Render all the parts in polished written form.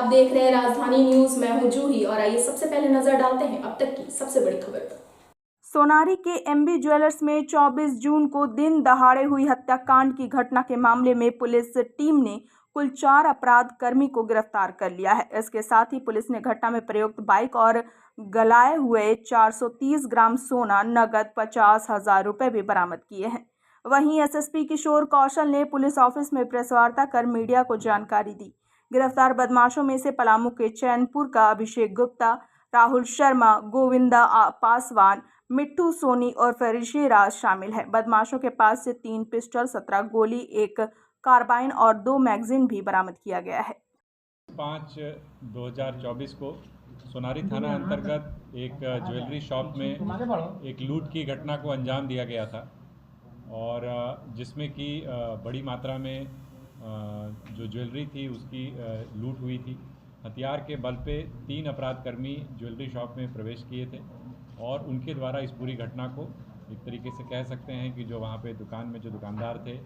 आप देख रहे हैं राजधानी न्यूज। मैं हूं जूही और आइए सबसे पहले नजर डालते हैं अब तक की सबसे बड़ी खबर पर। सोनारी के एमबी ज्वेलर्स में 24 जून को दिन दहाड़े हुई हत्याकांड की घटना के मामले में पुलिस टीम ने कुल 4 अपराध कर्मी को गिरफ्तार कर लिया है। इसके साथ ही पुलिस ने घटना में प्रयुक्त बाइक और गलाए हुए 430 ग्राम सोना, नगद 50,000 रुपए भी बरामद किए हैं। वहीं एसएसपी किशोर कौशल ने पुलिस ऑफिस में प्रेस वार्ता कर मीडिया को जानकारी दी। गिरफ्तार बदमाशों में से पलामू के चैनपुर का अभिषेक गुप्ता, राहुल शर्मा, गोविंदा पासवान, मिट्टू सोनी और फरीशी राज शामिल है। बदमाशों के पास से 3 पिस्टल, 17 गोली, 1 कार्बाइन और 2 मैगजीन भी बरामद किया गया है। 5/2024 को सोनारी थाना अंतर्गत एक ज्वेलरी शॉप में एक लूट की घटना को अंजाम दिया गया था और जिसमें कि बड़ी मात्रा में जो ज्वेलरी थी उसकी लूट हुई थी। हथियार के बल पे 3 अपराधकर्मी ज्वेलरी शॉप में प्रवेश किए थे और उनके द्वारा इस पूरी घटना को एक तरीके से कह सकते हैं कि जो वहाँ पे दुकान में जो दुकानदार थे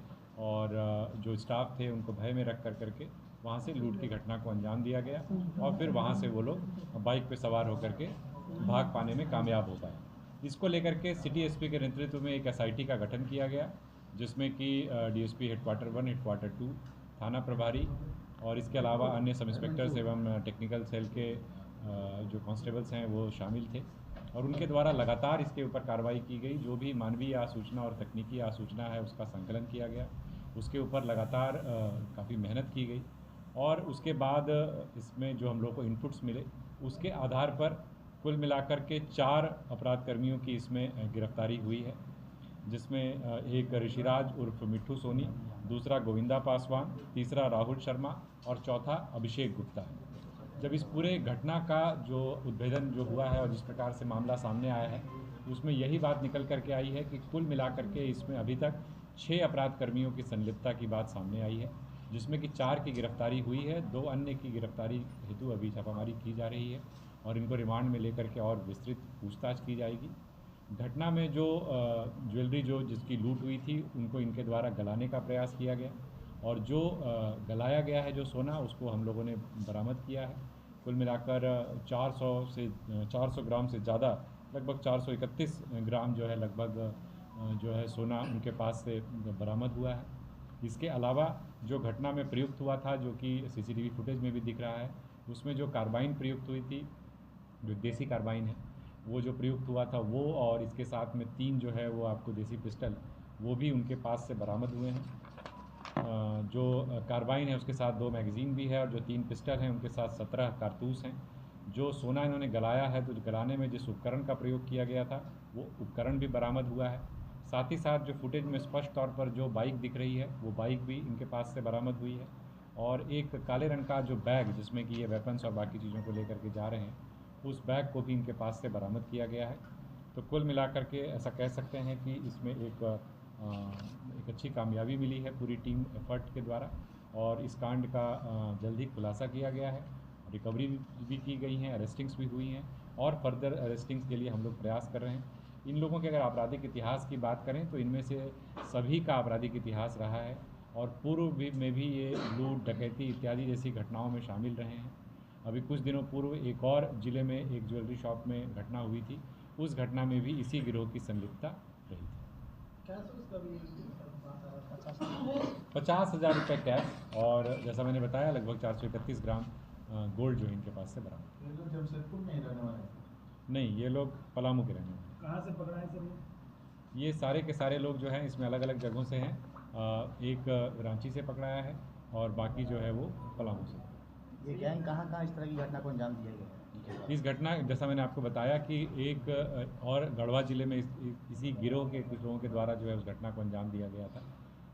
और जो स्टाफ थे उनको भय में रख करके वहाँ से लूट की घटना को अंजाम दिया गया और फिर वहाँ से वो लोग बाइक पे सवार होकर के भाग पाने में कामयाब हो पाए। इसको लेकर के सिटी एसपी के नेतृत्व में एक एसआईटी का गठन किया गया, जिसमें कि डीएसपी हेडक्वार्टर 1, हेडक्वार्टर 2, थाना प्रभारी और इसके अलावा अन्य सब इंस्पेक्टर्स एवं टेक्निकल सेल के जो कांस्टेबल्स हैं वो शामिल थे और उनके द्वारा लगातार इसके ऊपर कार्रवाई की गई। जो भी मानवीय आसूचना और तकनीकी आसूचना है उसका संकलन किया गया, उसके ऊपर लगातार काफ़ी मेहनत की गई और उसके बाद इसमें जो हम लोग को इनपुट्स मिले उसके आधार पर कुल मिलाकर के 4 अपराध कर्मियों की इसमें गिरफ्तारी हुई है, जिसमें एक ऋषिराज उर्फ मिट्टू सोनी, दूसरा गोविंदा पासवान, तीसरा राहुल शर्मा और चौथा अभिषेक गुप्ता है। जब इस पूरे घटना का जो उद्भेदन जो हुआ है और जिस प्रकार से मामला सामने आया है उसमें यही बात निकल करके आई है कि कुल मिलाकर के इसमें अभी तक 6 अपराध कर्मियों की संलिप्तता की बात सामने आई है, जिसमें कि 4 की गिरफ्तारी हुई है। 2 अन्य की गिरफ्तारी हेतु अभी छापामारी की जा रही है और इनको रिमांड में लेकर के और विस्तृत पूछताछ की जाएगी। घटना में जो ज्वेलरी जो जिसकी लूट हुई थी उनको इनके द्वारा गलाने का प्रयास किया गया और जो गलाया गया है जो सोना उसको हम लोगों ने बरामद किया है। कुल मिलाकर 400 ग्राम से ज़्यादा, लगभग 431 ग्राम जो है लगभग जो है सोना उनके पास से बरामद हुआ है। इसके अलावा जो घटना में प्रयुक्त हुआ था, जो कि सीसीटीवी फुटेज में भी दिख रहा है, उसमें जो कार्बाइन प्रयुक्त हुई थी, जो देसी कार्बाइन है, वो जो प्रयुक्त हुआ था वो और इसके साथ में 3 जो है वो आपको देसी पिस्टल वो भी उनके पास से बरामद हुए हैं। जो कार्बाइन है उसके साथ 2 मैगज़ीन भी है और जो 3 पिस्टल हैं उनके साथ 17 कारतूस हैं। जो सोना इन्होंने गलाया है तो गलाने में जिस उपकरण का प्रयोग किया गया था वो उपकरण भी बरामद हुआ है। साथ ही साथ जो फुटेज में स्पष्ट तौर पर जो बाइक दिख रही है वो बाइक भी इनके पास से बरामद हुई है और एक काले रंग का जो बैग जिसमें कि ये वेपन्स और बाकी चीज़ों को लेकर के जा रहे हैं उस बैग को भी इनके पास से बरामद किया गया है। तो कुल मिलाकर के ऐसा कह सकते हैं कि इसमें एक अच्छी कामयाबी मिली है पूरी टीम एफर्ट के द्वारा और इस कांड का जल्द ही खुलासा किया गया है। रिकवरी भी की गई हैं, अरेस्टिंग्स भी हुई हैं और फर्दर अरेस्टिंग्स के लिए हम लोग प्रयास कर रहे हैं। इन लोगों के अगर आपराधिक इतिहास की बात करें तो इनमें से सभी का आपराधिक इतिहास रहा है और पूर्व में भी ये लूट, डकैती इत्यादि जैसी घटनाओं में शामिल रहे हैं। अभी कुछ दिनों पूर्व एक और ज़िले में एक ज्वेलरी शॉप में घटना हुई थी, उस घटना में भी इसी गिरोह की संलिप्तता रही थी। 50,000 रुपये कैश और जैसा मैंने बताया लगभग 431 ग्राम गोल्ड जो इनके पास से बरामद। ये लोग जमशेदपुर में ही रहने वाले हैं? नहीं, ये लोग पलामू के रहने वाले। कहाँ से पकड़ा है सर? ये सारे के सारे लोग जो हैं इसमें अलग अलग जगहों से हैं। एक रांची से पकड़ाया है और बाकी जो है वो पलामू से। ये गैंग कहाँ इस तरह की घटना को अंजाम दिया गया? इस घटना जैसा मैंने आपको बताया कि एक और गढ़वा ज़िले में इसी गिरोह के कुछ लोगों के द्वारा जो है उस घटना को अंजाम दिया गया था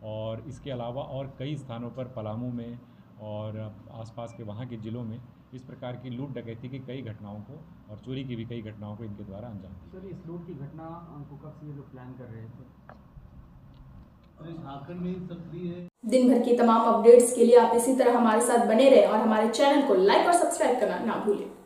और इसके अलावा और कई स्थानों पर पलामू में और आसपास के वहाँ के ज़िलों में इस प्रकार की लूट डकैती की कई घटनाओं को और चोरी की भी कई घटनाओं को इनके द्वारा अंजाम दिया। सर, इस लूट की घटना को कब से ये लोग प्लान कर रहे थे? झारखंड में ही सक्रिय है। दिन भर की तमाम अपडेट्स के लिए आप इसी तरह हमारे साथ बने रहें और हमारे चैनल को लाइक और सब्सक्राइब करना ना भूलें।